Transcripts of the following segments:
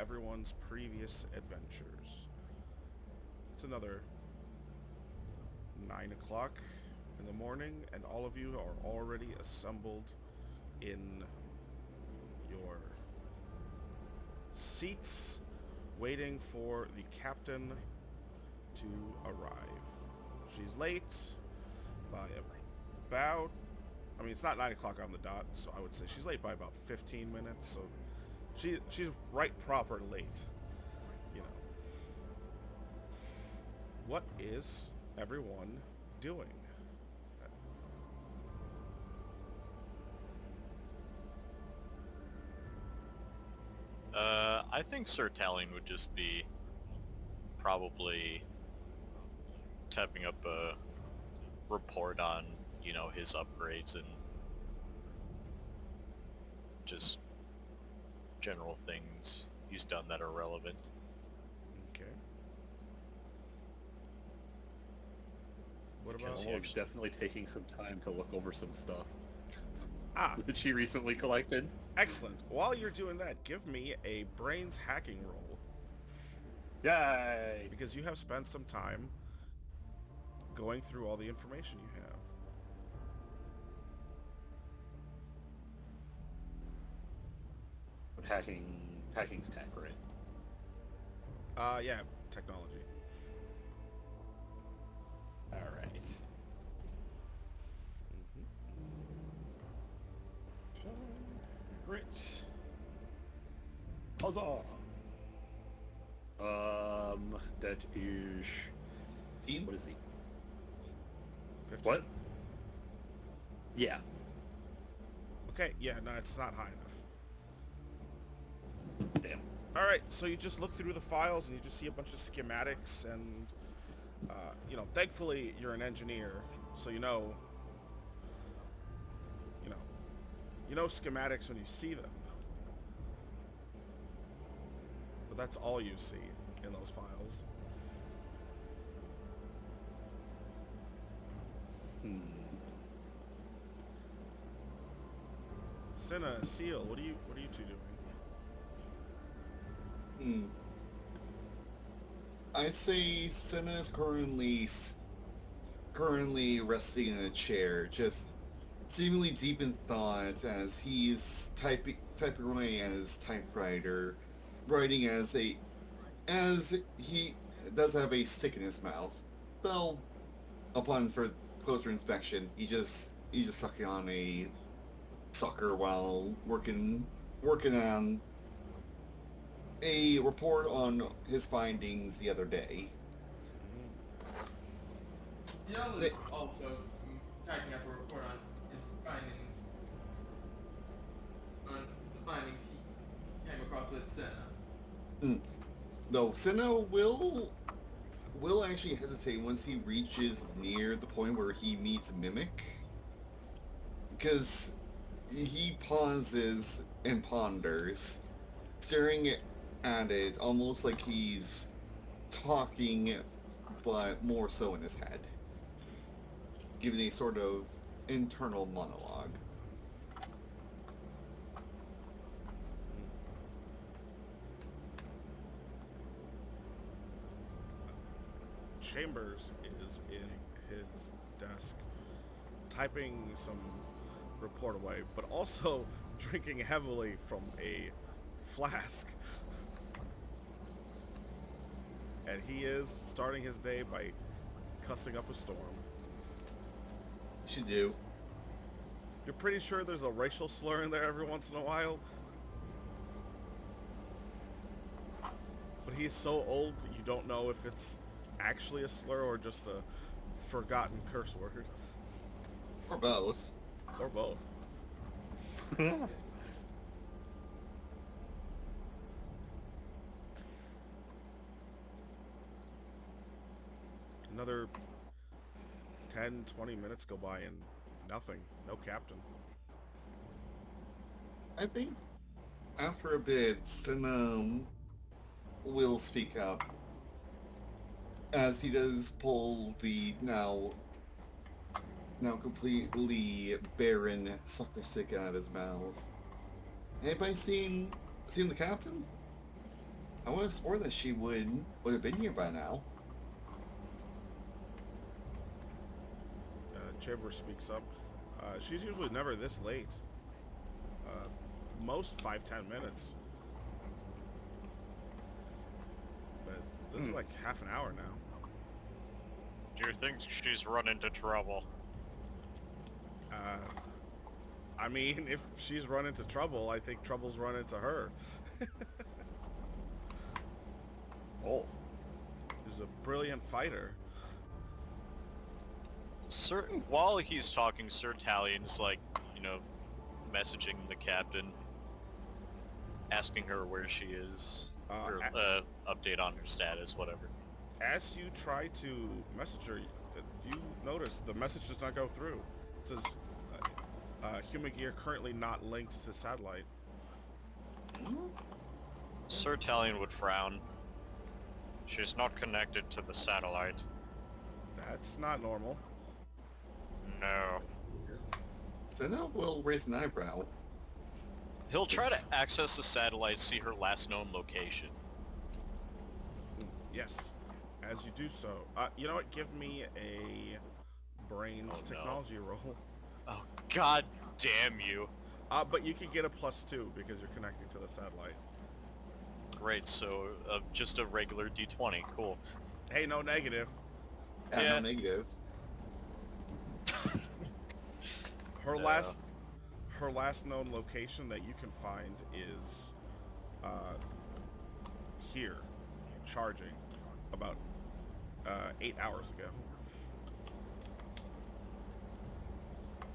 everyone's previous adventures. It's another 9 o'clock in the morning, and all of you are already assembled in your seats, waiting for the captain to arrive. She's late by about... I mean, it's not 9 o'clock on the dot, so I would say she's late by about 15 minutes, so she's right proper late, you know. What is everyone doing? I think Sir Talion would just be probably typing up a report on, his upgrades and just general things he's done that are relevant. Okay. What Because about... He's definitely taking some time to look over some stuff Ah, that she recently collected. excellent. While you're doing that, give me a brains hacking roll, Yay! because you have spent some time going through all the information you have. But hacking's tech, right? Yeah, technology. All right. Great. Huzzah! That is... 15? What is he? 15. What? Yeah. Okay, yeah, no, it's not high enough. Damn. Alright, so you just look through the files and you just see a bunch of schematics and, thankfully you're an engineer, so you know schematics when you see them. But that's all you see in those files. Cinna, Seal, what are you two doing? I say Senna is currently resting in a chair, just seemingly deep in thought as he's typing away at his typewriter, writing as he does have a stick in his mouth. Though, upon for closer inspection, he's just sucking on a sucker while working on a report on his findings the other day. Dion was also typing up a report on his findings, on the findings he came across with Senna. Though Senna will actually hesitate once he reaches near the point where he meets Mimic, because he pauses and ponders, staring at it almost like he's talking, but more so in his head, giving a sort of internal monologue. Chambers is in his desk, typing some report away, but also drinking heavily from a flask. And he is starting his day by cussing up a storm. Should do. You're pretty sure there's a racial slur in there every once in a while? But he's so old, you don't know if it's actually a slur or just a forgotten curse word. Or both. Or both. Another 10, 20 minutes go by and nothing. No captain. I think after a bit, Senna will speak up as he does pull the now completely barren sucker stick out of his mouth. Anybody seen the captain? I would have sworn that she would have been here by now. Chamber speaks up. She's usually never this late. Most 5-10 minutes. But this is like half an hour now. Do you think she's run into trouble? I mean, if she's run into trouble, I think trouble's run into her. Oh. She's a brilliant fighter. While he's talking, Sir Talion's like, messaging the captain, asking her where she is, or update on her status, whatever. As you try to message her, you notice the message does not go through. It says, human gear currently not linked to satellite. Sir Talion would frown. She's not connected to the satellite. That's not normal. No. Senna will raise an eyebrow. He'll try to access the satellite, see her last known location. Yes. As you do so, you know what? Give me a brains technology roll. Oh, god damn you. But you can get a +2 because you're connecting to the satellite. Great, so just a regular D20, cool. Hey, no negative. Yeah. No negative. Her last known location that you can find is here, charging, about 8 hours ago.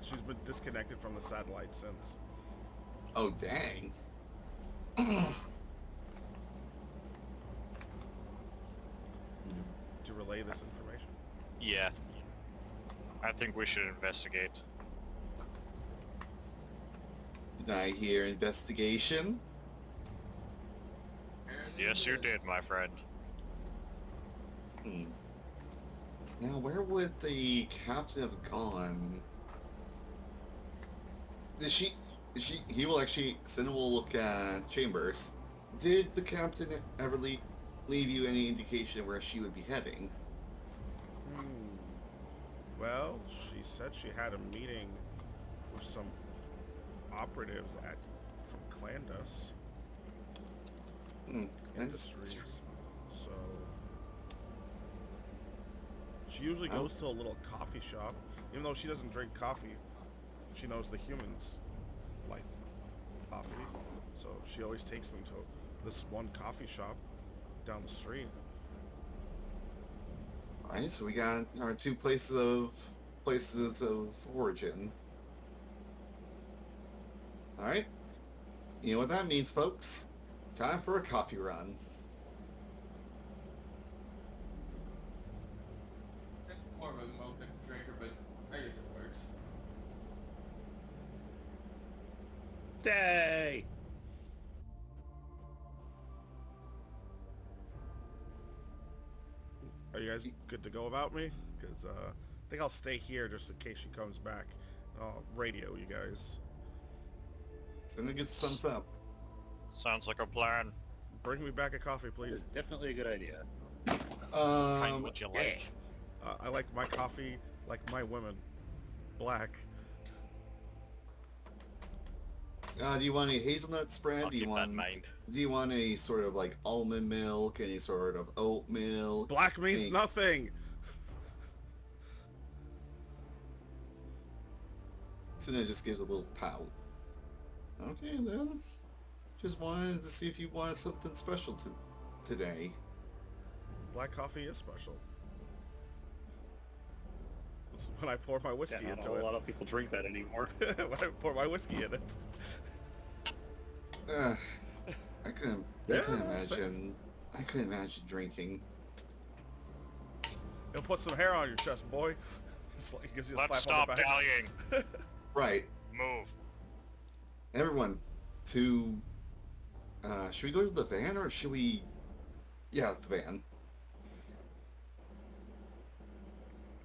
She's been disconnected from the satellite since. Oh, dang. To relay this information. Yeah. I think we should investigate. Did I hear investigation? Yes, you did, my friend. Now, where would the captain have gone? He will actually, Senna will look at Chambers. Did the captain ever leave you any indication of where she would be heading? Well, she said she had a meeting with some operatives from Clandus Industries. So she usually goes to a little coffee shop. Even though she doesn't drink coffee, she knows the humans like coffee. So she always takes them to this one coffee shop down the street. Alright, so we got our two places of origin. Alright. You know what that means, folks. Time for a coffee run. More of a mocha drinker, but I guess it works. Day! Are you guys good to go about me? Because I think I'll stay here just in case she comes back. I'll radio you guys. Senna gets thumbs up. Sounds like a plan. Bring me back a coffee, please. It's definitely a good idea. Kind would you like? I like my coffee like my women. Black. Do you want a hazelnut spread? I'll Do you keep that in want? mind. Do you want a sort of like almond milk? Any sort of oat milk? Black means Any- nothing. Senna just gives a little pout. Okay then. Just wanted to see if you wanted something special today. Black coffee is special. This is when I pour my whiskey Yeah, not a into whole it. lot of people drink that anymore. When I pour my whiskey in it. I couldn't Yeah, that's fair. imagine. I couldn't imagine drinking. It'll put some hair on your chest, boy. It's like it gives you a Let's slap stop on the back. dallying. Right, Move. everyone. To should we go to the van or should we? Yeah, the van.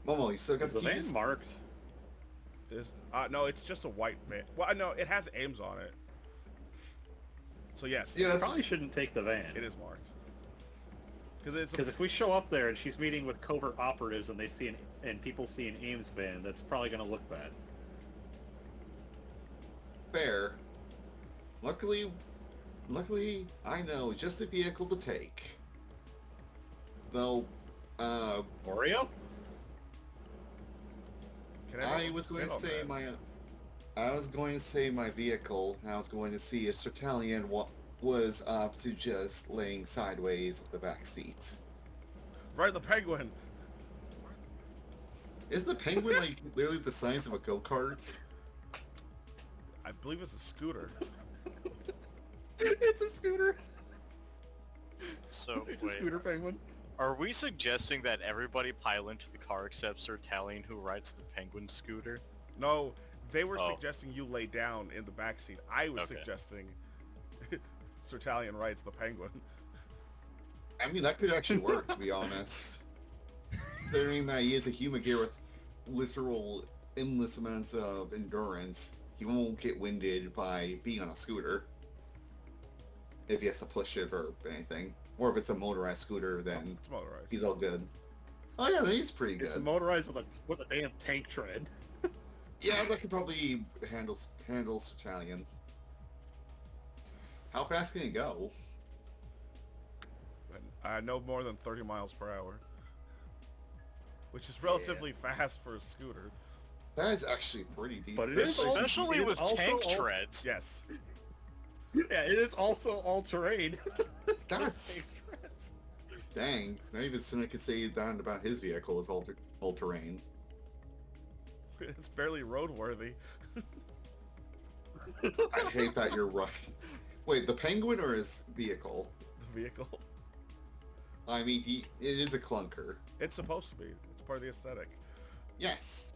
Momo, you still got Is the the van keys? marked? No, it's just a white van. Well, no, it has A.I.M.S on it. So yes, Yeah, We that's probably shouldn't take the van. it is marked. Because If we show up there and she's meeting with covert operatives and and people see an A.I.M.S van, that's probably going to look bad. fair. Luckily, I know just the vehicle to take. Though, Oreo? I was going to say my vehicle. And I was going to see if Sertalian was up to just laying sideways at the back seat. Right, the penguin. Is the penguin like literally the size of a go-kart? I believe it's a scooter. It's a scooter. So, It's wait, a scooter penguin. are we suggesting that everybody pile into the car except Sir Talion, who rides the penguin scooter? No, they were Oh. suggesting you lay down in the back seat. I was Okay. suggesting Sertalion rides the penguin. I mean, that could actually work, to be honest. Considering that he is a human gear with literal endless amounts of endurance, he won't get winded by being on a scooter. If he has to push it or anything. Or if it's a motorized scooter, then It's motorized. he's all good. Oh yeah, then he's pretty It's good. motorized with a damn tank tread. Yeah, that could probably handle Italian. How fast can it go? No more than 30 miles per hour. Which is relatively fast for a scooter. That is actually pretty deep. But it is also- Especially it is with also tank all- treads. Yes. Yeah, it is also all-terrain. That's dang. Not even Cynic could say that about his vehicle is all terrain. It's barely roadworthy. I hate that you're right. Wait, the penguin or his vehicle? The vehicle. I mean, it is a clunker. It's supposed to be. It's part of the aesthetic. Yes.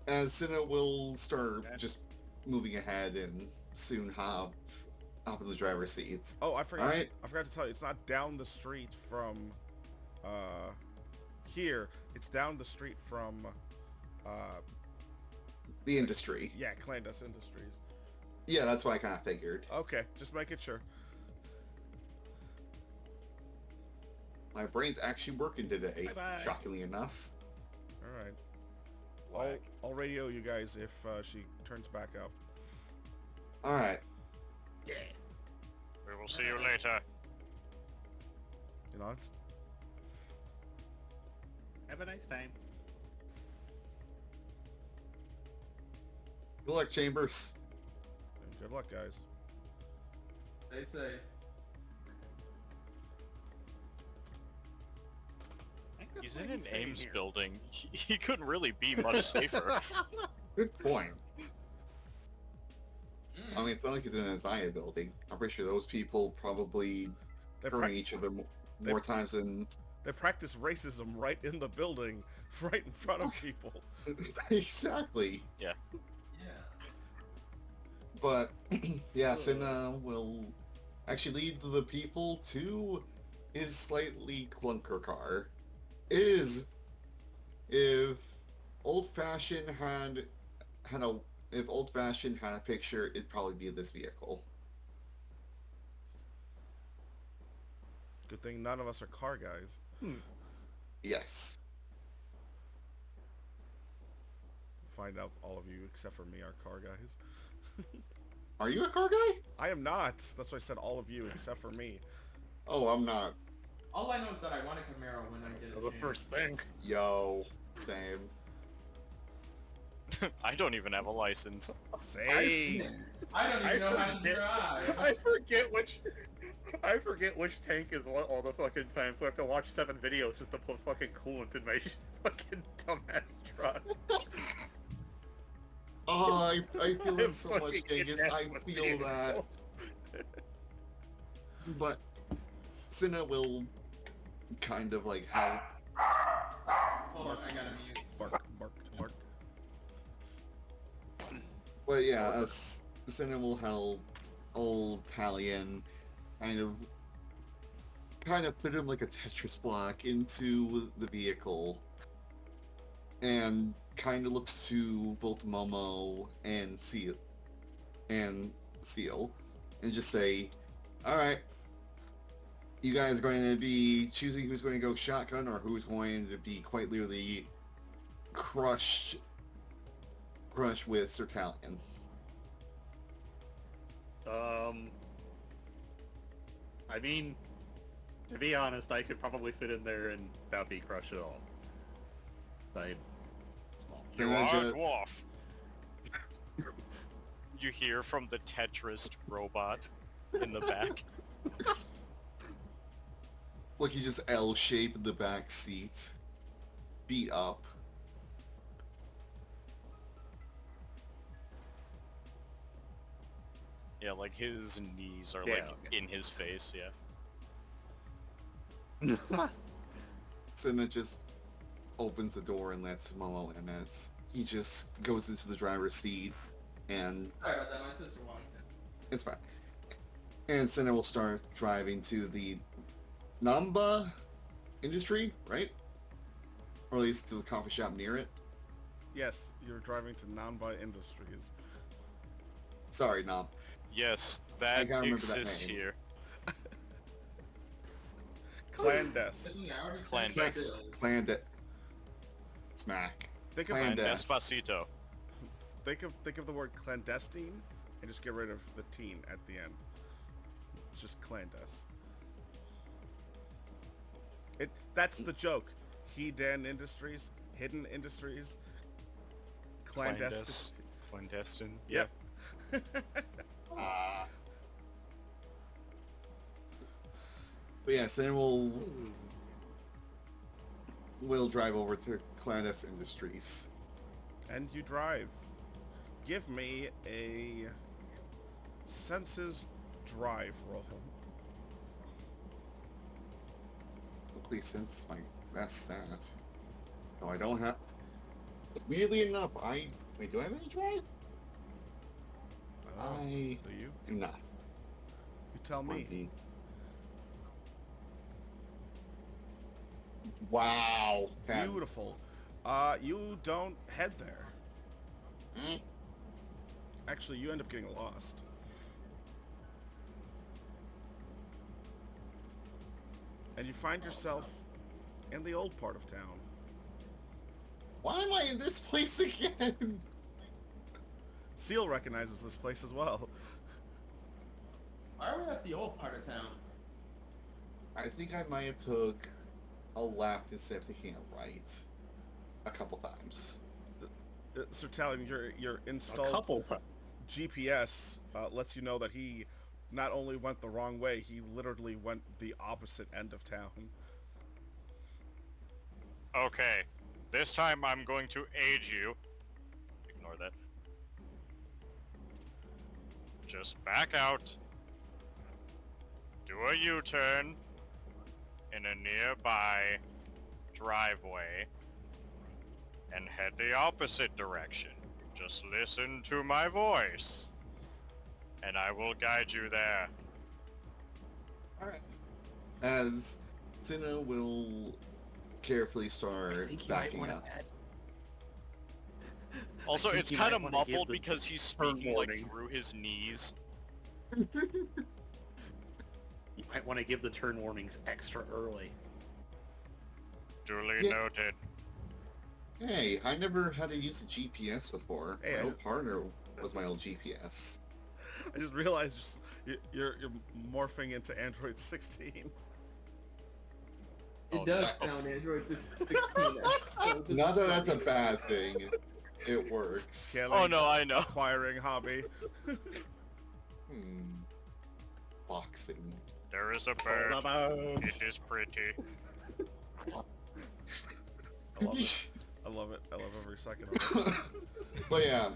Yes. As Cinna will start just moving ahead and soon hop of the driver's seat. Oh, I forgot. Alright. I forgot to tell you, it's not down the street from here. It's down the street from The industry. yeah, Clandus Industries. Yeah, that's what I kind of figured. Okay, just making sure. My brain's actually working today, Bye-bye. shockingly enough. All right. Whack. I'll radio you guys if she turns back up. Alright. Yeah. We will see you later. You know, it's Have a nice time. Good luck, Chambers. good luck, guys. They say. He's in an A.I.M.S building. He couldn't really be much safer. Good point. I Mm. mean, it's not like he's in an Isaiah building. I'm pretty sure those people probably They, hurting prac- each other more times than... they practice racism right in the building, right in front of people. Exactly. Yeah. But, yeah, Cinna will actually lead the people to his slightly clunker car. It is... If Old Fashioned had a picture, it'd probably be this vehicle. Good thing none of us are car guys. Yes. Find out all of you, except for me, are car guys. Are you a car guy? I am not. That's why I said all of you, except for me. Oh, I'm not. All I know is that I want a Camaro when I get a The chance. first thing. Yo, same. I don't even have a license. Same. I don't even know how to forget- drive. I forget which tank is what all the fucking time, so I have to watch 7 videos just to put fucking coolant in my fucking dumbass truck. Oh, I feel I'm it so much, fucking Genghis. I inept with feel video that. calls. But Cinna will kind of like help. Hold on, I gotta mute. Bark, bark, bark. But yeah, Cinna will help old Talion kind of fit him like a Tetris block into the vehicle, and kind of looks to both Momo and Seal and just say, all right, you guys are going to be choosing who's going to go shotgun or who's going to be quite literally crushed with Sertalion. I mean, to be honest, I could probably fit in there and not be crushed at all. I'm small. You are a dwarf. You hear from the Tetris robot in the back. Like he just L-shaped in the back seat, beat up. Yeah, like his knees are Yeah, like okay. in his face, yeah. Senna just opens the door and lets Momo A.I.M.S. He just goes into the driver's seat and Sorry about that, my sister wanted to. it's fine. And Senna will start driving to the Namba industry, right? Or at least to the coffee shop near it. Yes, you're driving to Nanbai Industries. Sorry, Nam. Yes, I that gotta remember that exists name. here. Clandes. Listen, I already Clan checked Dex. the- Planned it. Smack. Think of And Clandes. Despacito. think of the word clandestine and just get rid of the teen at the end. It's just clandes. That's the joke. Hidden Industries, Hidden Industries, clandestine. Clandestine. Yep. But yeah, Senna will drive over to Clandes Industries. And you drive. Give me a senses drive roll. Please, since it's my best stat. No, I don't have. Weirdly enough, wait. Do I have any drive? Oh, I do you? do not. You tell me. 20. Wow. 10. Beautiful. You don't head there. Mm. Actually, you end up getting lost. And you find yourself in the old part of town. Why am I in this place again? Seal recognizes this place as well. Why are we at the old part of town? I think I might have took a left instead of taking a right a couple times. Sir Talion, your A installed couple times. GPS lets you know that he not only went the wrong way, he literally went the opposite end of town. Okay, this time I'm going to aid you. Ignore that. Just back out. Do a U-turn in a nearby driveway and head the opposite direction. Just listen to my voice, and I will guide you there. Alright. As Senna will carefully start backing up. Also, I think it's you kind might of wanna give muffled the because he's turn speaking like warning. through his knees. You might want to give the turn warnings extra early. Duly Yeah. noted. Hey, I never had to use a GPS before. Hey, my old partner was my old GPS. I just realized you're morphing into Android 16. It Oh, does no. sound Android 16. So this Not is that that's a funny. bad thing. It works. Killing, Oh no, I know. acquiring hobby. Boxing. There is a bird. About- It is pretty. I love it. I love it. I love every second of it. But yeah,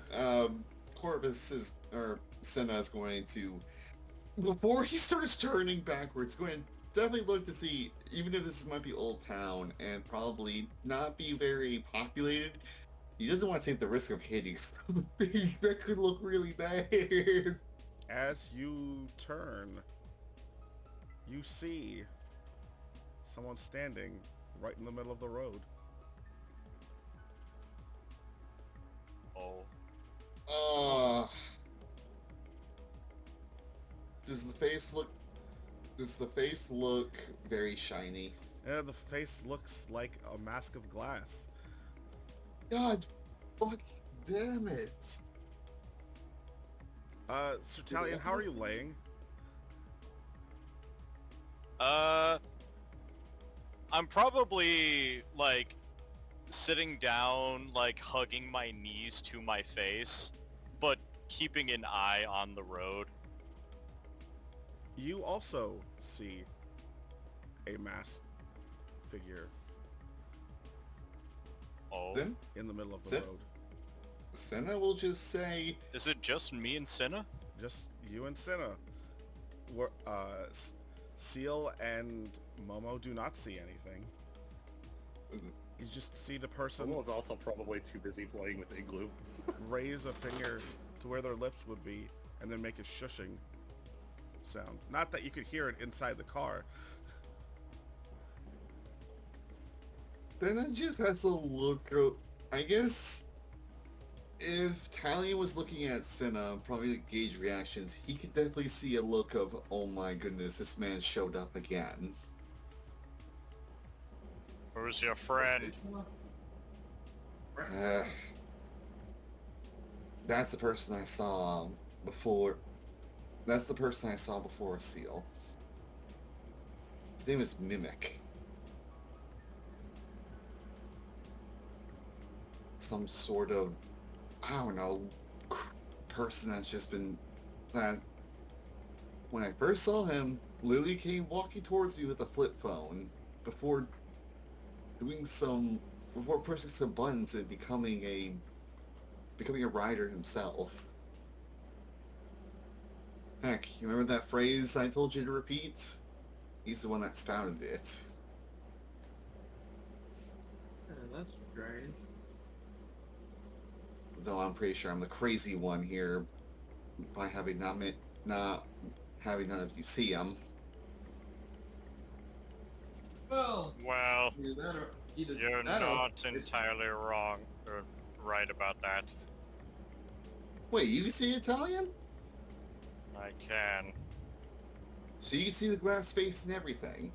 Senna is going to, before he starts turning backwards, going to definitely look to see, even if this might be Old Town and probably not be very populated, he doesn't want to take the risk of hitting something that could look really bad. As you turn, you see someone standing right in the middle of the road. Oh. Does the face look? Does the face look very shiny? Yeah, the face looks like a mask of glass. God, fuck, damn it! Sir Talion, how are you laying? I'm probably, like, sitting down, like, hugging my knees to my face, but keeping an eye on the road. You also see a masked figure Oh. Then in the middle of the Sim? road. Senna will just say, Is it just me and Cinna? Just you and Cinna. Seal and Momo do not see anything. You just see the person Someone's also probably too busy playing with Igloo. raise a finger to where their lips would be and then make a shushing sound. Not that you could hear it inside the car. Senna just has a look. I guess if Talion was looking at Senna, probably to gauge reactions, he could definitely see a look of, oh my goodness, this man showed up again. Who's your friend? That's the person I saw before. That's the person I saw before Seal. His name is Mimic. Some sort of, I don't know, person that's just been, that when I first saw him, Lily came walking towards me with a flip phone before pressing some buttons and becoming a rider himself. Heck, you remember that phrase I told you to repeat? He's the one that spouted it. That's strange. Though I'm pretty sure I'm the crazy one here by having not having none of you see him. Well, Well, either that or either you're that not or entirely wrong, or right about that. Wait, you can see Italian? I can. So you can see the glass space and everything.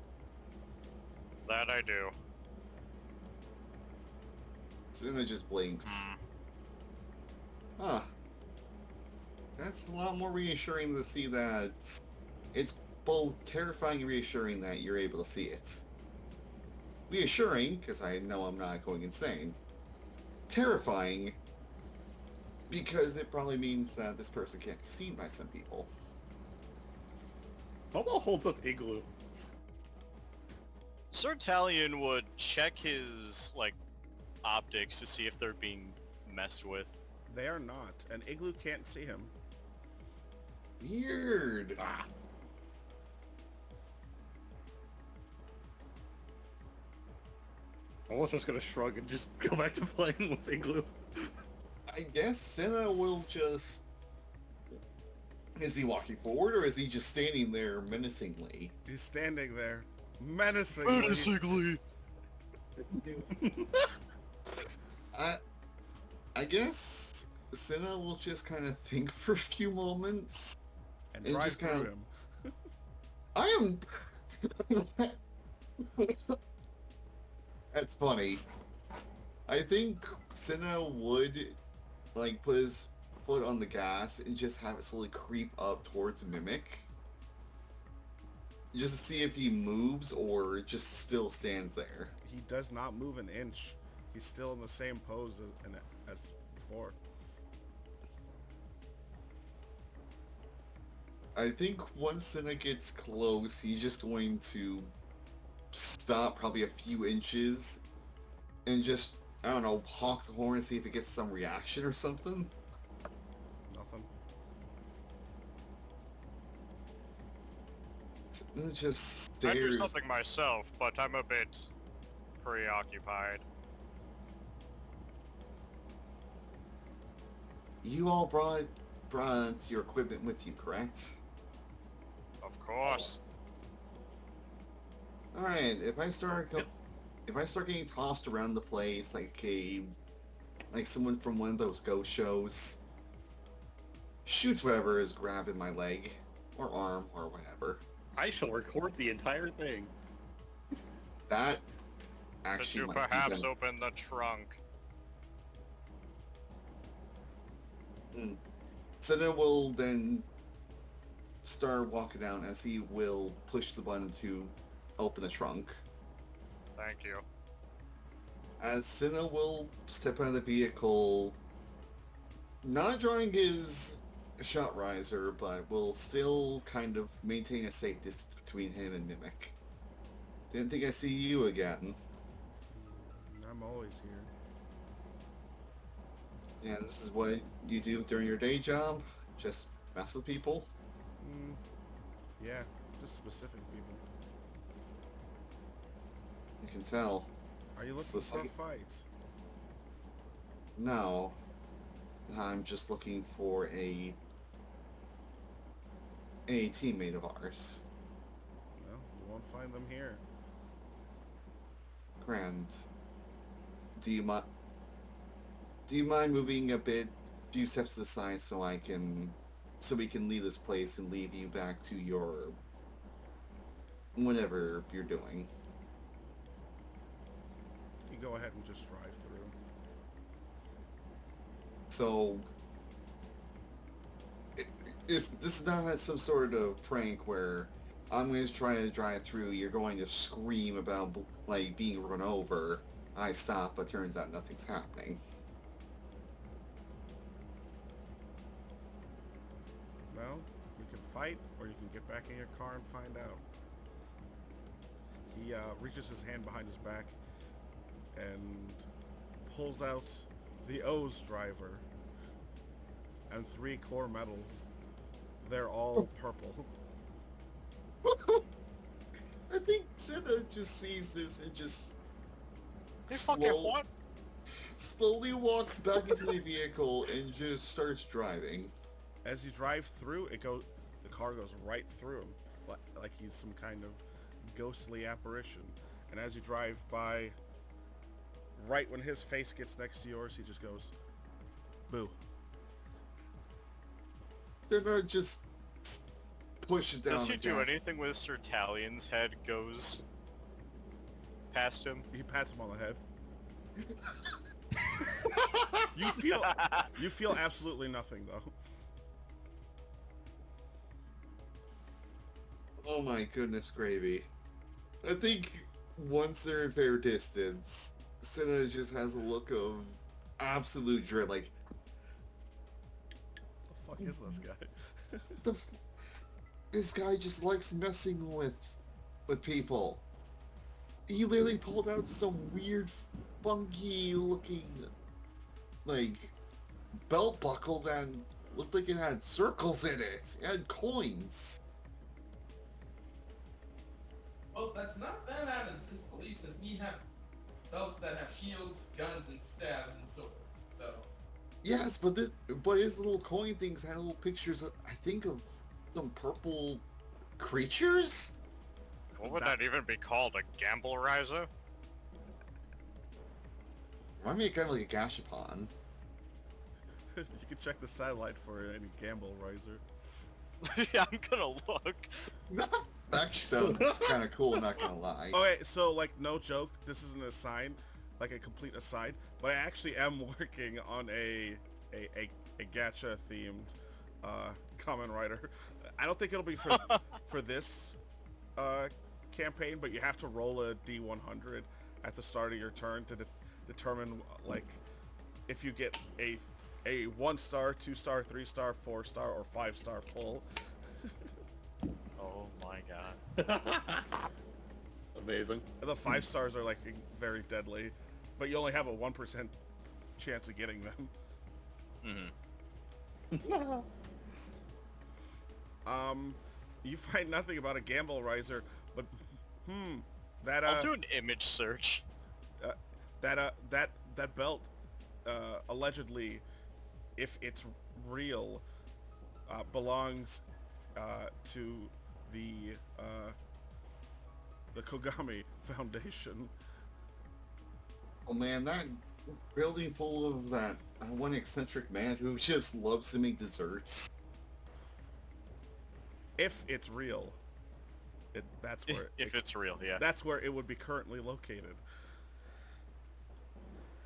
That I do. Zuna just blinks. Hmm. Huh. That's a lot more reassuring to see that. It's both terrifying and reassuring that you're able to see it. Reassuring, because I know I'm not going insane. Terrifying, because it probably means that this person can't be seen by some people. Momo holds up Igloo. Sir Talion would check his, like, optics to see if they're being messed with. They are not, and Igloo can't see him. Weird. Ah. I was just gonna shrug and just go back to playing with Igloo. I guess Senna will just... Is he walking forward, or is he just standing there menacingly? He's standing there, menacingly. Menacingly! I guess Senna will just kind of think for a few moments. and and drive just through kinda- him. I am... That's funny. I think Senna would, like, put his foot on the gas and just have it slowly creep up towards Mimic. Just to see if he moves or just still stands there. He does not move an inch. He's still in the same pose as before. I think once Senna gets close, he's just going to stop probably a few inches and just, I don't know, honk the horn and see if it gets some reaction or something. Nothing. Senna just I do stares. something myself, but I'm a bit preoccupied. You all brought your equipment with you, correct? Of course. All right. If I start Yep. getting tossed around the place like someone from one of those ghost shows, shoots whatever is grabbing my leg, or arm or whatever. I shall record the entire thing. That Could actually you might be perhaps done. open the trunk? Senna will then start walking down as he will push the button to open the trunk. Thank you. As Senna will step out of the vehicle, not drawing his shot riser, but will still kind of maintain a safe distance between him and Mimic. Didn't think I'd see you again. I'm always here. And this is what you do during your day job? Just mess with people? Yeah, just specific people. You can tell. Are you It's looking the for a second- fight? No. I'm just looking for a teammate of ours. No, you won't find them here. Grand. Do you mind moving a few steps to the side so we can leave this place and leave you back to your whatever you're doing? You go ahead and just drive through. So this is not some sort of prank where I'm going to try to drive through, you're going to scream about like being run over. I stop, but turns out nothing's happening. Well, you can fight, or you can get back in your car and find out. He reaches his hand behind his back and pulls out the O's driver and 3 core medals. They're all purple. I think Senna just sees this and just You fucking what? slowly walks back into the vehicle and just starts driving. As you drive through, the car goes right through him, like he's some kind of ghostly apparition. And as you drive by, right when his face gets next to yours, he just goes, "Boo." Senna just pushes down. Does he the do gas. anything with Sir Talion's head goes past him? He pats him on the head. You feel absolutely nothing though. Oh my goodness gravy. I think once they're in fair distance, Senna just has a look of absolute dread, like, The fuck is this guy? this guy just likes messing with people. He literally pulled out some weird, funky looking, like, belt buckle that looked like it had circles in it. It had coins. Well, that's not that out of disbelief since we have belts that have shields, guns, and stabs and swords. So Yes, but his little coin things had little pictures of, I think, of some purple creatures? What would that even be called? A gamble riser? Remind me kind of like a gashapon. You can check the satellite for any gamble riser. Yeah, I'm gonna look. That actually sounds kind of cool, not gonna lie. Okay, so like no joke, this is an aside, like a complete aside, but I actually am working on a gacha themed Kamen Rider. I don't think it'll be for this campaign, but you have to roll a D100 at the start of your turn to determine like if you get a 1-star, 2-star, 3-star, 4-star, or 5-star pull. Oh my god. Amazing. The 5 stars are like very deadly, but you only have a 1% chance of getting them. Mm-hmm. You find nothing about a gamble riser, but that I'll do an image search. that belt allegedly, if it's real, belongs to the Kogami Foundation. Oh man, that building full of that one eccentric man who just loves to make desserts. if it's real. That's where if it's real, yeah. That's where it would be currently located.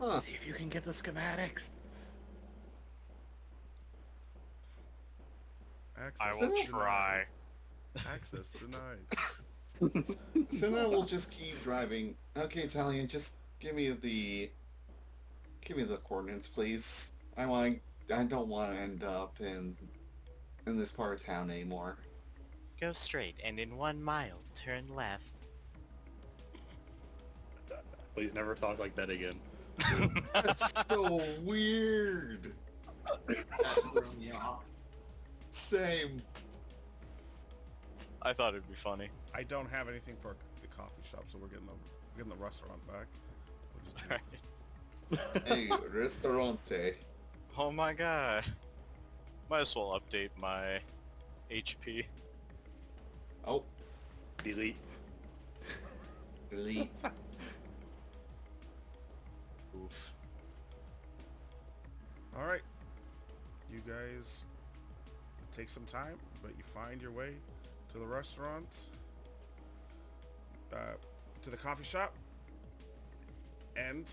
Huh. See if you can get the schematics. I will try. Access denied. Senna will just keep driving. Okay, Italian, just give me the coordinates, please. I don't want to end up in this part of town anymore. Go straight, and in 1 mile, turn left. Please never talk like that again. That's so weird. That threw me off. Same. I thought it'd be funny. I don't have anything for the coffee shop, so we're getting the restaurant back. We'll just do Hey, ristorante. Oh my god. Might as well update my HP. Oh, Delete. delete. Oof. All right, you guys take some time, but you find your way to the restaurant, to the coffee shop, and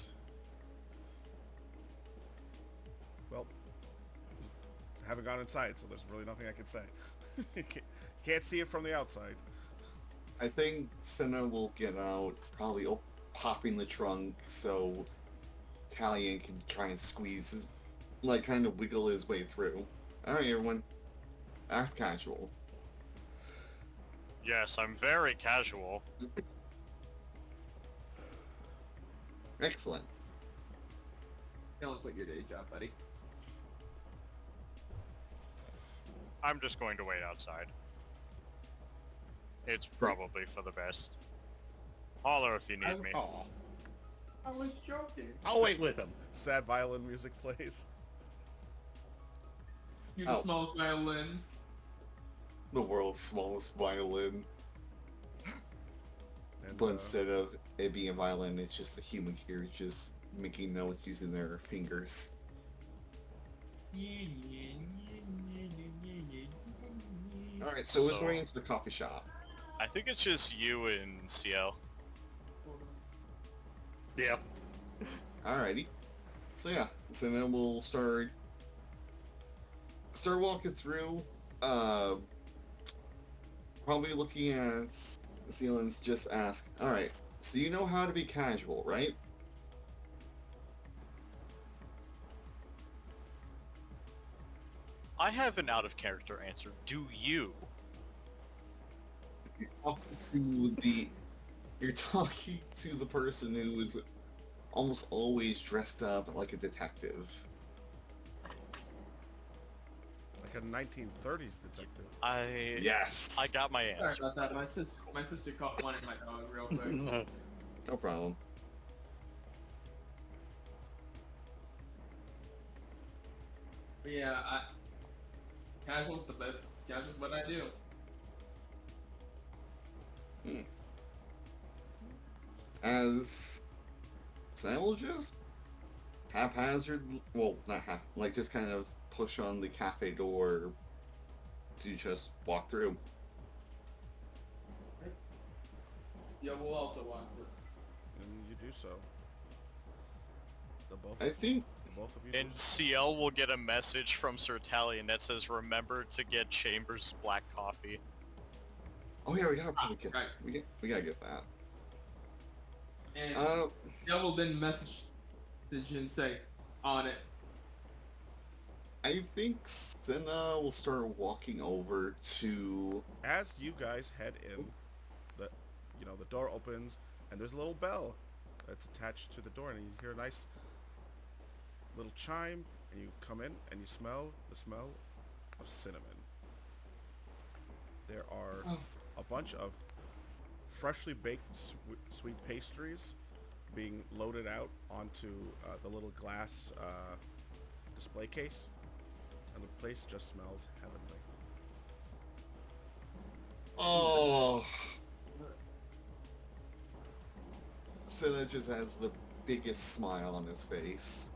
well, haven't gone inside, so there's really nothing I can say. Can't see it from the outside. I think Senna will get out, probably popping the trunk so Italian can try and squeeze, kind of wiggle his way through. Alright, everyone. Act casual. Yes, I'm very casual. Excellent. You only quit your day job, buddy. I'm just going to wait outside. It's probably for the best. Holler if you need me. Oh, I was joking. I'll wait with him. Sad violin music plays. You the smallest violin. The world's smallest violin. And, But instead of it being a violin, it's just a human here just making notes using their fingers. Alright, so who's going into the coffee shop? I think it's just you and CL. Yeah. Alrighty. So yeah, so then we'll start walking through. Probably looking at Sealan's just ask, alright, so you know how to be casual, right? I have an out-of-character answer. Do you? You're talking to the person who is almost always dressed up like a detective. like a 1930s detective. Yes. I got my Sorry answer. about that. My sister caught one in my dog real quick. No problem. But yeah, casual's the best. Casual's what I do. As Sam will just haphazard, well, not just kind of push on the cafe door to just walk through. Yeah, we'll also walk through. And you do so. The both I think the both of you. And CL will get a message from Sir Talion that says, "Remember to get Chambers black coffee." oh yeah, we gotta probably get right. we gotta get that. And Devil then message and say, on it. I think Senna will start walking over to As you guys head in, the door opens and there's a little bell that's attached to the door, and you hear a nice little chime, and you come in and you smell the smell of cinnamon. There are a bunch of freshly baked sweet pastries being loaded out onto the little glass display case, and the place just smells heavenly. oh. Senna just has the biggest smile on his face.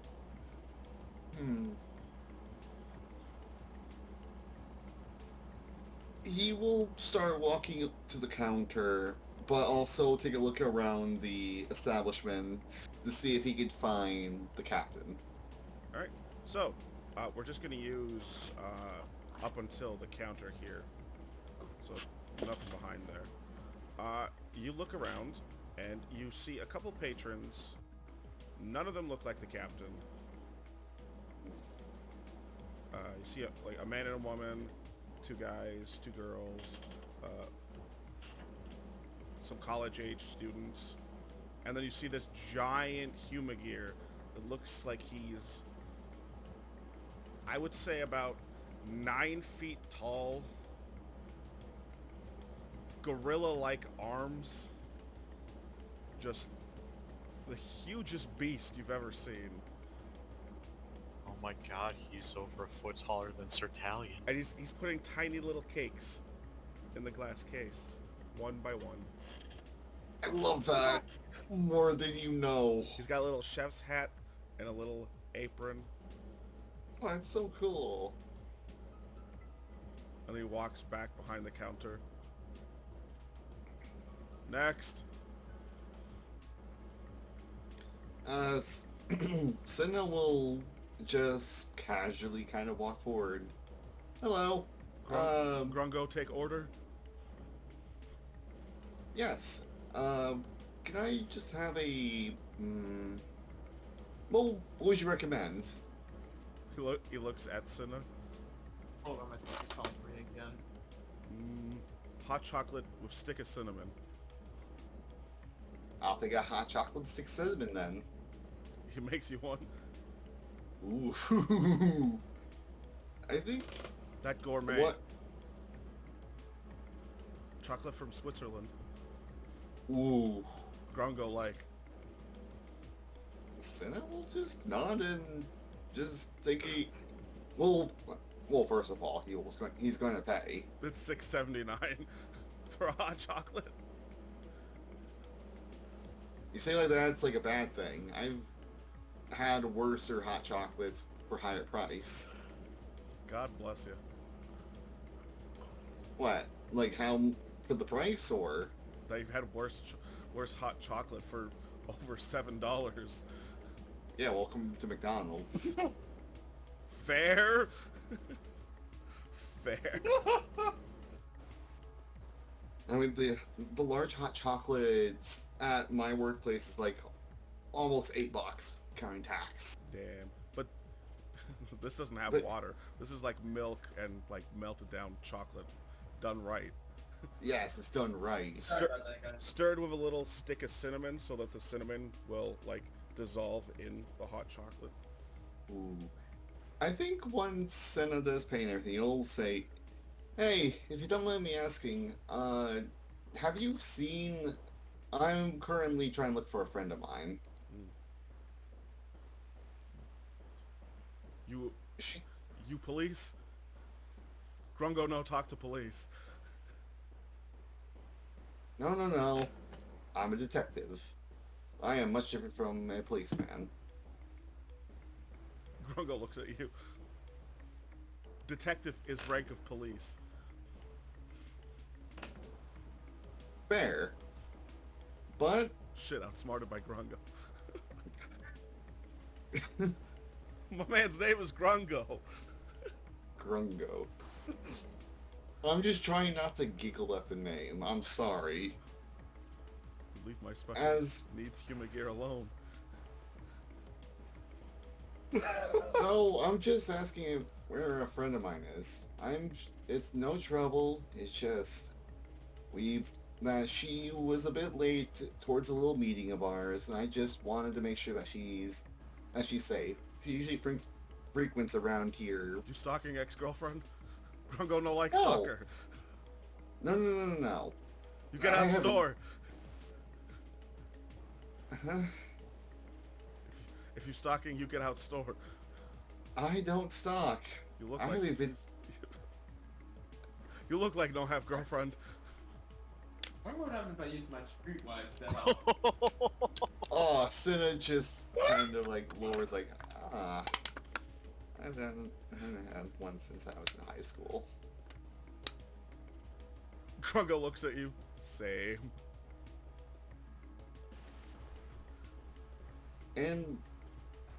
he will start walking to the counter, but also take a look around the establishment to see if he could find the captain. All right. So, we're just going to use up until the counter here. So, nothing behind there. You look around, and you see a couple patrons. None of them look like the captain. You see a man and a woman, 2 guys, 2 girls, some college-age students, and then you see this giant Humagir that looks like he's, I would say, about 9 feet tall, gorilla-like arms, just the hugest beast you've ever seen. Oh my god, he's over a foot taller than Sir Talion. And he's putting tiny little cakes in the glass case, one by one. I love that more than you know. He's got a little chef's hat and a little apron. Oh, that's so cool. And he walks back behind the counter. Next. Senna will just casually kind of walk forward. Hello. Grungo, take order. Yes. Can I just have a... well, what would you recommend? He looks at Senna. Hold on, my sister's calling for me again. Hot chocolate with stick of cinnamon. I'll take a hot chocolate stick cinnamon then. He makes you one. Ooh. I think... That gourmet. What? Chocolate from Switzerland. Ooh. Grungo like. Senna will just nod and just take a... Well, first of all, he's going to pay. It's $6.79 for a hot chocolate. You say like that, it's like a bad thing. I've had worser hot chocolates for higher price. God bless you. What? Like how for the price, or? They've had worse hot chocolate for over $7. Yeah, welcome to McDonald's. Fair. Fair. I mean, the large hot chocolates at my workplace is like almost $8, counting tax. Damn. But this doesn't have But- water. This is like milk and like melted down chocolate done right. Yes, it's done right. Sorry about that, guys. Stirred with a little stick of cinnamon so that the cinnamon will like dissolve in the hot chocolate. Ooh. I think once Senna does pay and everything, he'll say, "Hey, if you don't mind me asking, have you seen... I'm currently trying to look for a friend of mine. You police? Grungo, no, talk to police. No. I'm a detective. I am much different from a policeman." Grungo looks at you. Detective is rank of police. Fair. But... Shit, outsmarted by Grungo. My man's name is Grungo. Grungo. I'm just trying not to giggle at the name. I'm sorry. Leave my special needs human gear alone. No, I'm just asking if where a friend of mine is. It's no trouble. It's just that she was a bit late towards a little meeting of ours, and I just wanted to make sure that she's safe. She usually frequents around here. You stalking ex-girlfriend? Grungo no like No. stalker. No. You get I out haven't- store. If you stalking, you get out store. I don't stalk. You look I like haven't even... you look like no have girlfriend. I wonder what happens if I use my streetwise setup. Oh, Senna just kind of like lowers like, I haven't had one since I was in high school. Grungo looks at you. Same. And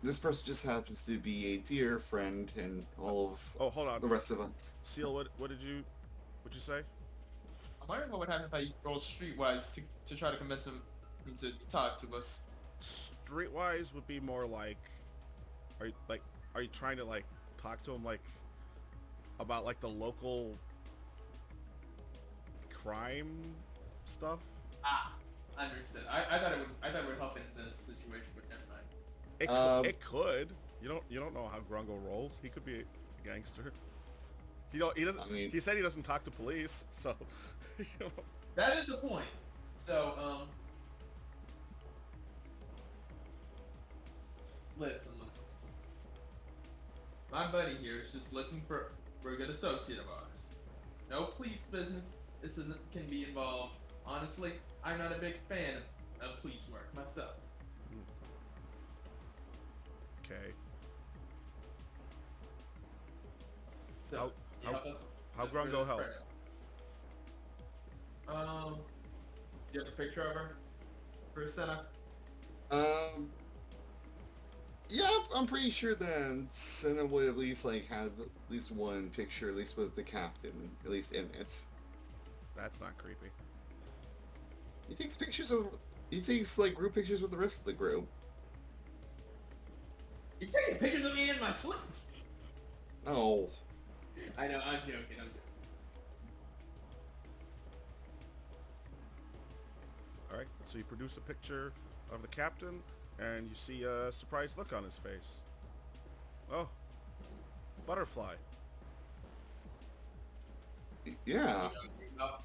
this person just happens to be a dear friend and all of hold on. the rest of us. Seal, what'd you say? I'm wondering what would happen if I roll streetwise to try to convince him to talk to us. Streetwise would be more like, are you trying to like talk to him like about like the local crime stuff? Ah, understood. I thought it would help in this situation, but never mind. It could. You don't know how Grungo rolls. He could be a gangster. He doesn't. I mean, he said he doesn't talk to police, so. You know. That is the point. So, listen. My buddy here is just looking for a good associate of ours. No police business. Can be involved. Honestly, I'm not a big fan of police work myself. Okay. So, how Grungo help? Do you have a picture of her? For Senna? Yeah, I'm pretty sure that Senna would at least like have at least one picture, at least with the captain, at least in it. That's not creepy. He takes like group pictures with the rest of the group. You're taking pictures of me in my sleep. Oh. I know, I'm joking. Alright, so you produce a picture of the captain, and you see a surprised look on his face. Oh, butterfly. Yeah.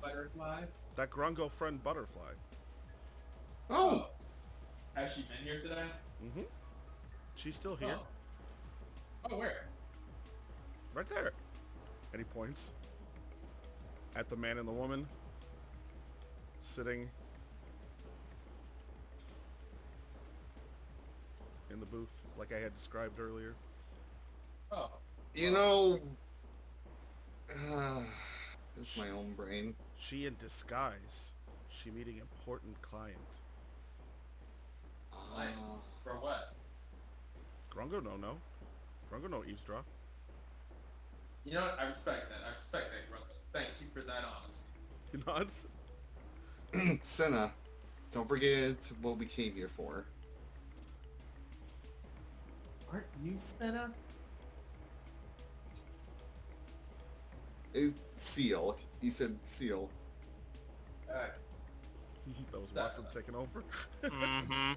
Butterfly? That Grungo friend Butterfly. Oh. Has she been here today? Mm-hmm. She's still here. Oh, where? Right there. And he points at the man and the woman sitting in the booth like I had described earlier. Oh. You know, it's my own brain. She in disguise. She meeting important client. For what? Grungo no. Grungo no eavesdrop. You know what? I respect that. Grungo. Thank you for that honesty. He nods. Senna, don't forget what we came here for. Aren't you Senna? It's Seal. He said Seal. That was Watson taking over. Mm-hmm.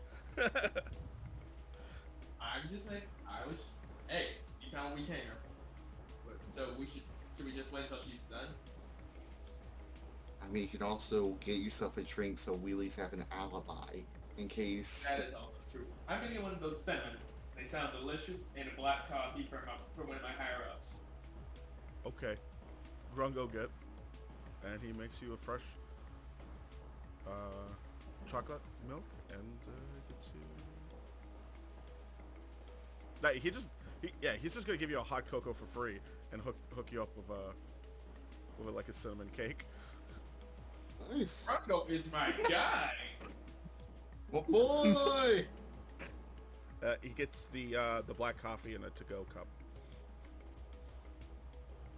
I'm just like, hey, you found what we came here for. So should we just wait until she's done? I mean, you can also get yourself a drink so we at least have an alibi in case. That is also true. I'm gonna get one of those cinnamon. They sound delicious, and a black coffee for one of my higher ups. Okay. Grungo get. And he makes you a fresh chocolate milk and gets you. He's just gonna give you a hot cocoa for free and hook you up with like a cinnamon cake. Nice. Grungo is my guy. Oh boy! He gets the black coffee in a to-go cup.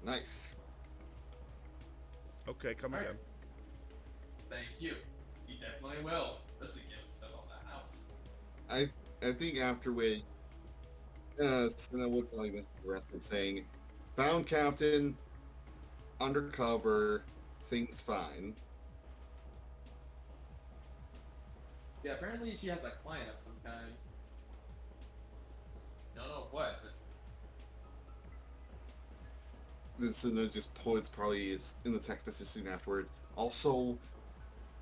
Nice. Okay, come again. Thank you. You definitely will, especially given stuff on that house. I think after which, Senna would probably miss the rest of it saying, "Found Captain, undercover, things fine." Yeah, apparently she has a client of some kind. Don't know what, but Then Senna just puts probably is in the text message soon afterwards. Also,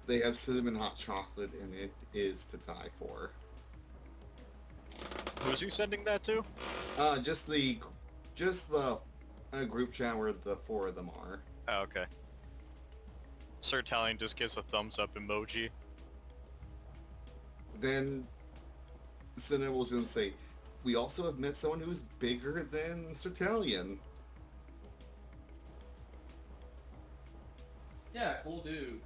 they have cinnamon hot chocolate and it is to die for. Who's he sending that to? Just the group chat where the four of them are. Oh, okay. Sir Italian just gives a thumbs up emoji. Then Senna will just say, "We also have met someone who is bigger than Sertalion." yeah, Yeah, cool dude.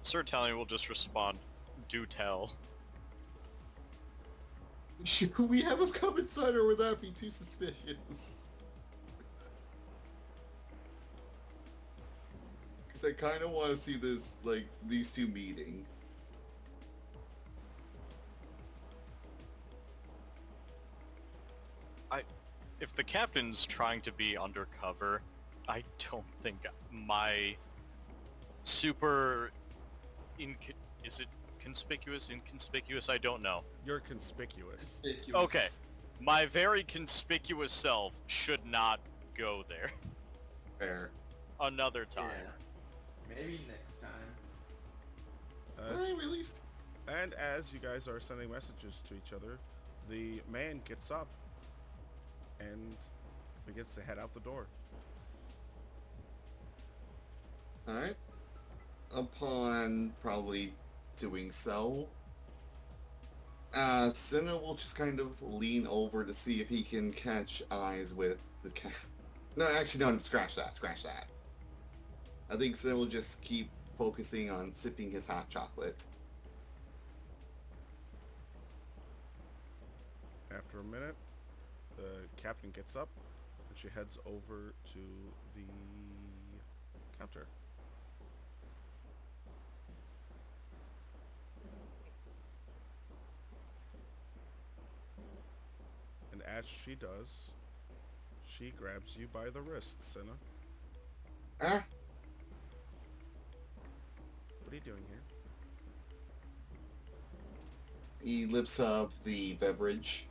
Sir Italian will just respond, "Do tell." Should we have a Kamen sign, or would that be too suspicious? Because I kind of want to see this, like, these two meeting. If the captain's trying to be undercover, I don't think my super is it conspicuous, inconspicuous? I don't know. You're conspicuous. Ridiculous. Okay. My very conspicuous self should not go there. Fair. Another time. Yeah. Maybe next time. As, Release. and as you guys are sending messages to each other, the man gets up and begins to head out the door. Alright. Upon probably doing so, Senna will just kind of lean over to see if he can catch eyes with the cat. No, actually, no, scratch that. I think Senna will just keep focusing on sipping his hot chocolate. After a minute, the captain gets up and she heads over to the counter. And as she does, she grabs you by the wrist, Senna. Ah, What are you doing here? he lifts up the beverage.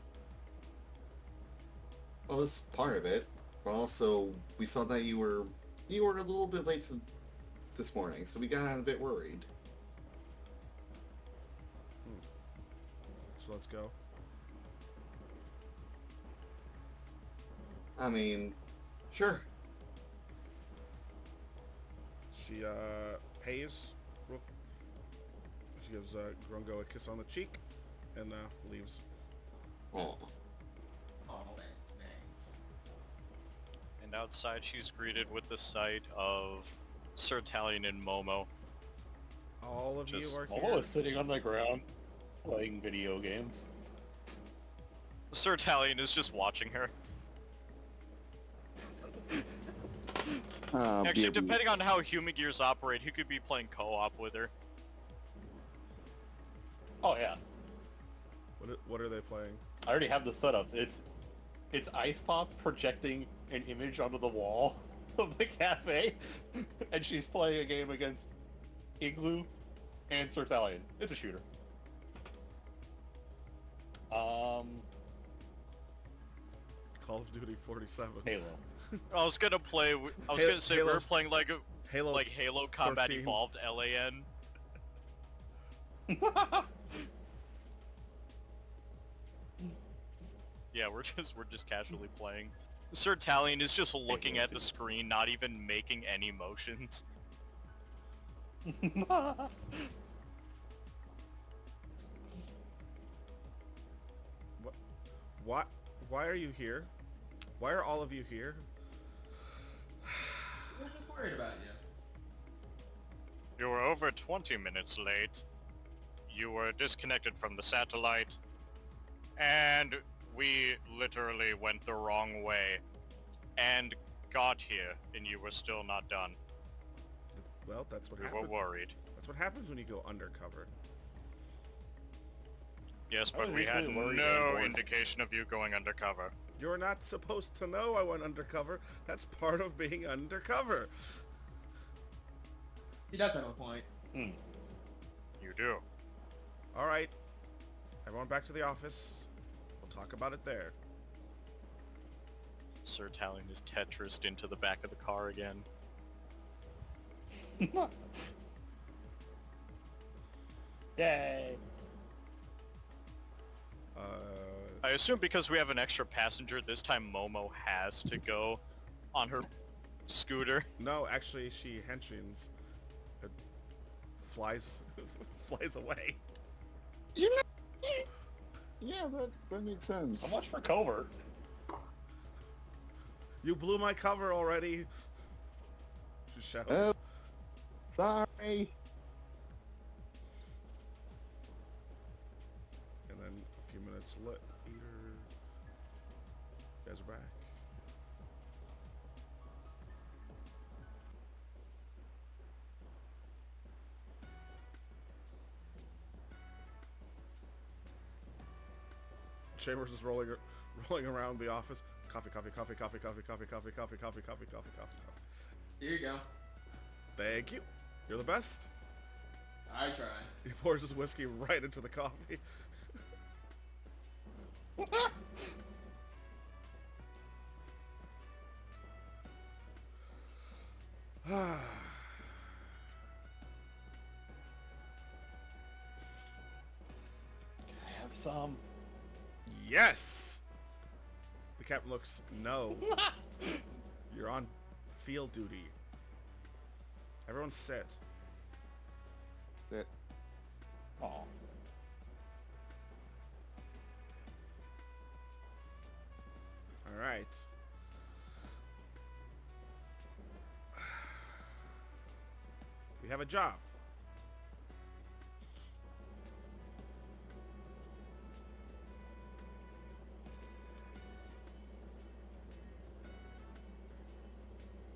Well, this is part of it. But also, we saw that you were a little bit late this morning, so we got a bit worried. So let's go. I mean, sure. She pays. She gives Grungo a kiss on the cheek and leaves. Oh, Oh, that's nice. And outside she's greeted with the sight of Sir Italian and Momo. All of Just you are here. Momo is sitting on the ground playing video games. Sir Italian is just watching her. Actually, depending on how Human Gears operate, he could be playing co-op with her. Oh yeah, What are they playing? I already have the setup. It's Ice Pop projecting an image onto the wall of the cafe, and she's playing a game against Igloo and Sir Italian. It's a shooter. Call of Duty 47. Halo. I was gonna play. I was gonna say we were Halo's- playing like Halo. Halo Combat 13. Evolved LAN. Yeah, we're just casually playing. Sir Italian is just looking at the screen, not even making any motions. What? Why are you here? Why are all of you here? We're just worried about you. You were over 20 minutes late. You were disconnected from the satellite. And we literally went the wrong way. And got here, and you were still not done. Well, that's what We were happens. worried. That's what happens when you go undercover. Yes, I but was we had equally worried no anymore. indication of you going undercover. You're not supposed to know I went undercover. That's part of being undercover. He does have a point. You do. All right. Everyone back to the office. We'll talk about it there. Sir Italian is Tetrised into the back of the car again. Yay! I assume because we have an extra passenger, this time Momo has to go on her scooter. No, actually, she henshins. It flies away. You know, Yeah, that makes sense. How much for covert? You blew my cover already. She shouts. Oh, sorry. And then a few minutes later, you guys are back. Chambers is rolling around the office. Coffee. Here you go. Thank you. You're the best. I try. He pours his whiskey right into the coffee. I have some. Yes! The captain looks, no. You're on field duty. Everyone sit. That's it. Aw. Alright. We have a job.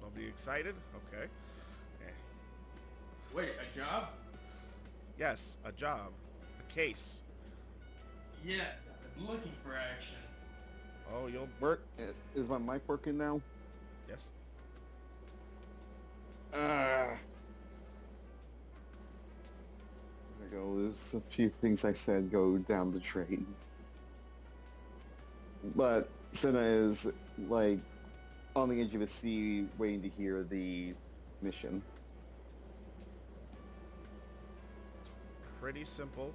Nobody excited? Okay. Eh. Wait, a job? Yes, a job. A case. Yes, I've been looking for action. Oh, you'll... Work. Is my mic working now? Yes. There goes a few things I said go down the drain. But Senna is, like, on the edge of a sea waiting to hear the mission. Pretty simple.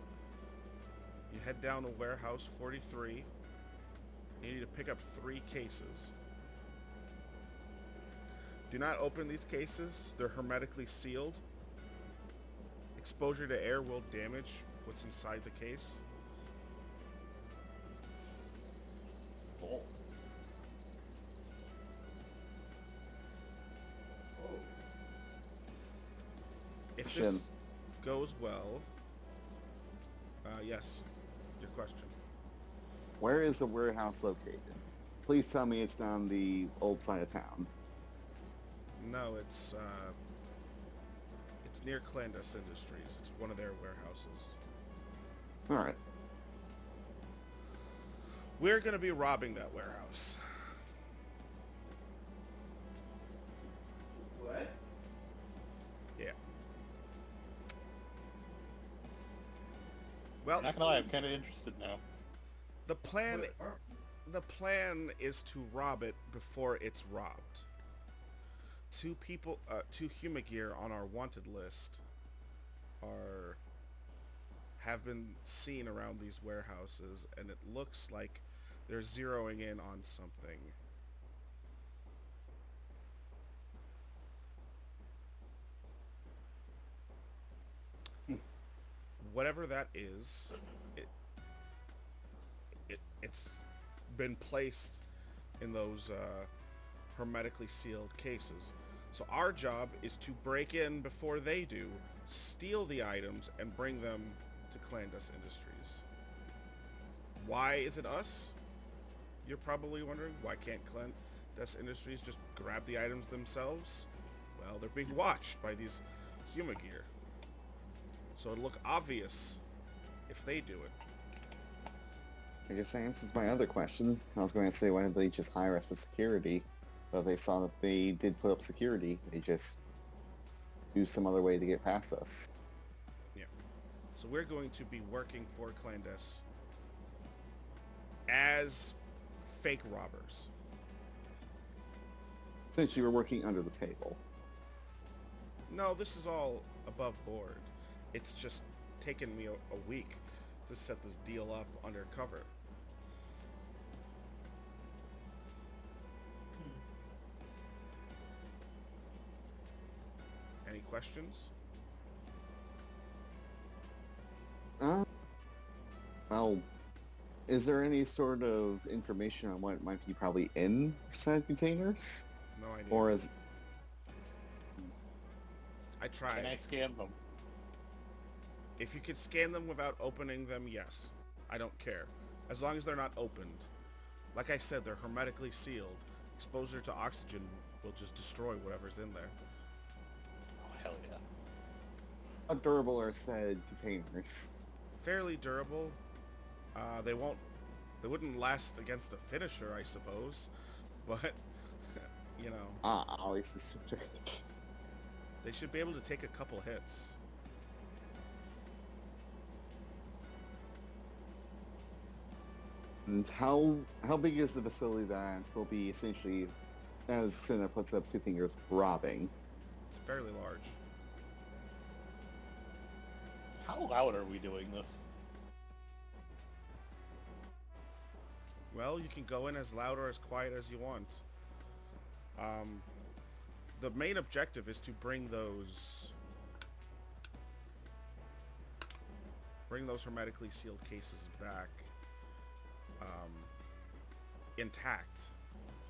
You head down to warehouse 43. You need to pick up 3 cases. Do not open these cases. They're hermetically sealed. Exposure to air will damage what's inside the case. Oh. If Shin. this goes well, yes, your question. Where is the warehouse located? Please tell me it's down the old side of town. No, it's near Clandestine Industries. It's one of their warehouses. Alright. We're going to be robbing that warehouse. What? Yeah. Well, Not gonna lie, I'm kind of interested now. the plan is to rob it before it's robbed. 2 Humagear on our wanted list have been seen around these warehouses, and it looks like they're zeroing in on something. Whatever that is, it's been placed in those hermetically sealed cases. So our job is to break in before they do, steal the items, and bring them to Clandestine Industries. Why is it us? You're probably wondering, why can't Clandestine Industries just grab the items themselves? Well, they're being watched by these Humagear. So it'll look obvious if they do it. I guess that answers my other question. I was going to say, why did they just hire us for security? But they saw that they did put up security. They just do some other way to get past us. Yeah. So we're going to be working for Clandestine as fake robbers. Since you were working under the table. No, this is all above board. It's just taken me a week to set this deal up undercover. Any questions? Well, is there any sort of information on what might be probably in said containers? No idea. Or is... I tried. Can I scan them? If you could scan them without opening them, yes. I don't care. As long as they're not opened. Like I said, they're hermetically sealed. Exposure to oxygen will just destroy whatever's in there. Oh, hell yeah. How durable are said containers? Fairly durable. They wouldn't last against a finisher, I suppose. But, you know. Always specific. They should be able to take a couple hits. And how big is the facility that will be essentially, as Cinna puts up two fingers, robbing? It's fairly large. How loud are we doing this? Well, you can go in as loud or as quiet as you want. The main objective is to bring those hermetically sealed cases back intact,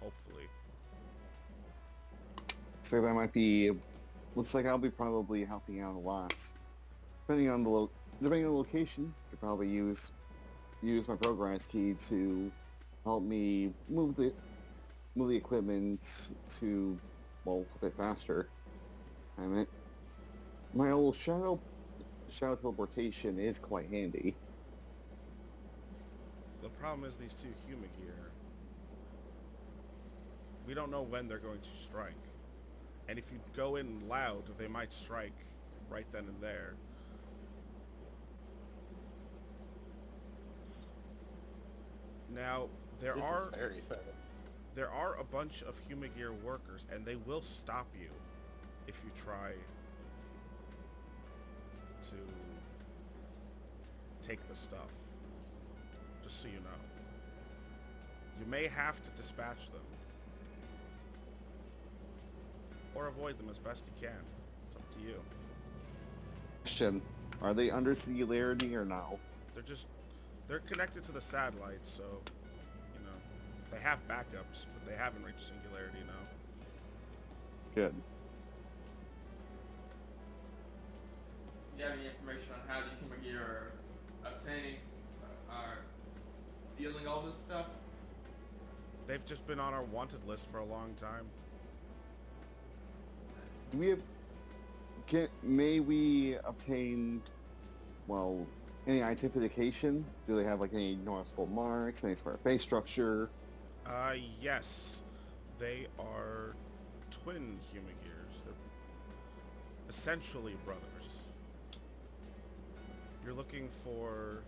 hopefully. So that might be... Looks like I'll be probably helping out a lot. Depending on the location, I could probably use my progress key to help me move the equipment to, well, a bit faster. I mean, my old shadow teleportation is quite handy. The problem is these two Humagear. We don't know when they're going to strike. And if you go in loud, they might strike right then and there. Now, there are a bunch of Humagear workers, and they will stop you if you try to take the stuff. Just so you know. You may have to dispatch them. Or avoid them as best you can. It's up to you. Question: are they under singularity or no? They're connected to the satellite, so, you know, they have backups, but they haven't reached singularity now. Good. You have any information on how these Humagear are obtaining, are dealing all this stuff? They've just been on our wanted list for a long time. Do we have... may we obtain, well, any identification? Do they have, like, any noticeable marks, any sort of face structure? Yes. They are twin Humagears. They're essentially brothers. You're looking for,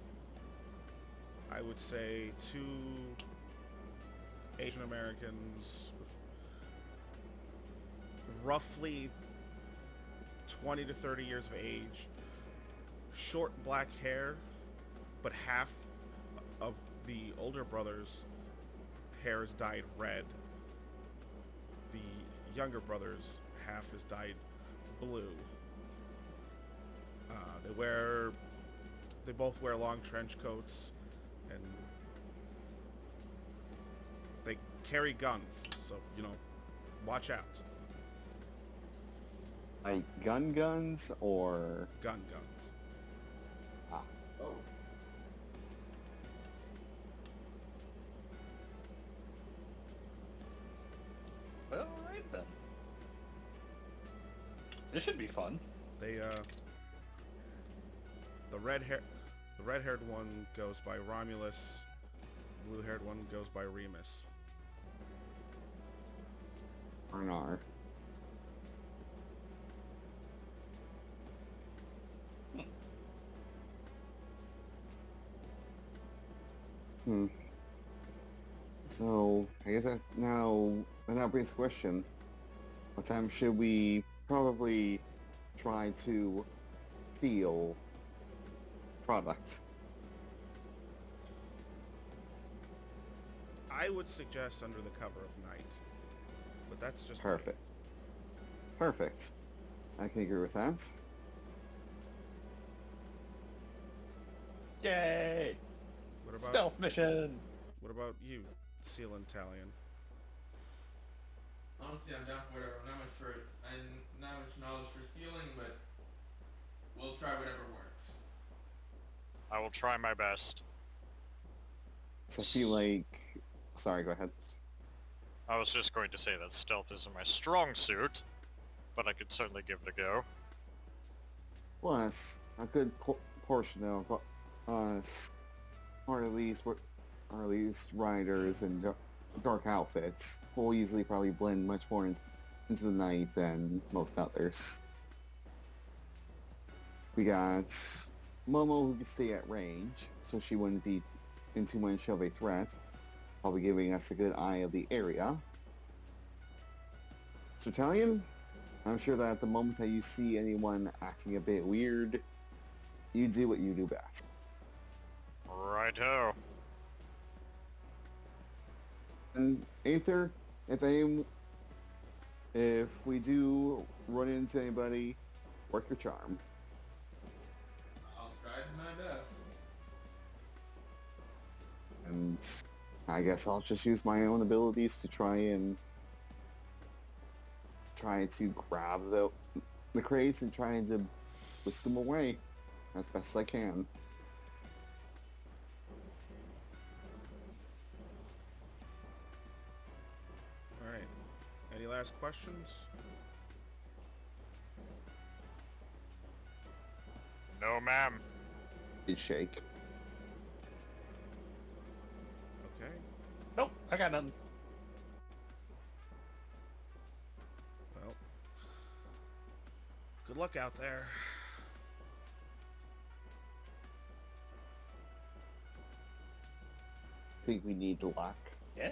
I would say, two Asian Americans with roughly 20 to 30 years of age, short black hair, but half of the older brother's hair is dyed red. The younger brother's half is dyed blue. They both wear long trench coats, and they carry guns, so, you know, watch out. Like guns or... Guns. Ah. Oh. Well, alright then. This should be fun. They, the red-haired one goes by Romulus, the blue-haired one goes by Remus. Arnar. So, I guess that now brings the question. What time should we probably try to steal products? I would suggest under the cover of night, but that's just Perfect. Perfect. I can agree with that. Yay! What about Stealth mission! What about you, Seal Italian? Honestly, I'm down for whatever. I'm not much knowledge for sealing, but we'll try whatever works. I will try my best. So I feel like... Sorry, go ahead. I was just going to say that stealth isn't my strong suit, but I could certainly give it a go. Plus, a good portion of us, or at least riders in dark outfits, will easily probably blend much more into the night than most others. We got Momo, who can stay at range, so she wouldn't be in too much of a threat, probably giving us a good eye of the area. So Italian, I'm sure that at the moment that you see anyone acting a bit weird, you do what you do best. Righto. And Aether, if we do run into anybody, work your charm. I'll try my best. And I guess I'll just use my own abilities to try to grab the crates and try to whisk them away as best as I can. Alright. Any last questions? No, ma'am. He'd shake. Okay. Nope, I got nothing. Well, good luck out there. I think we need luck. Yeah.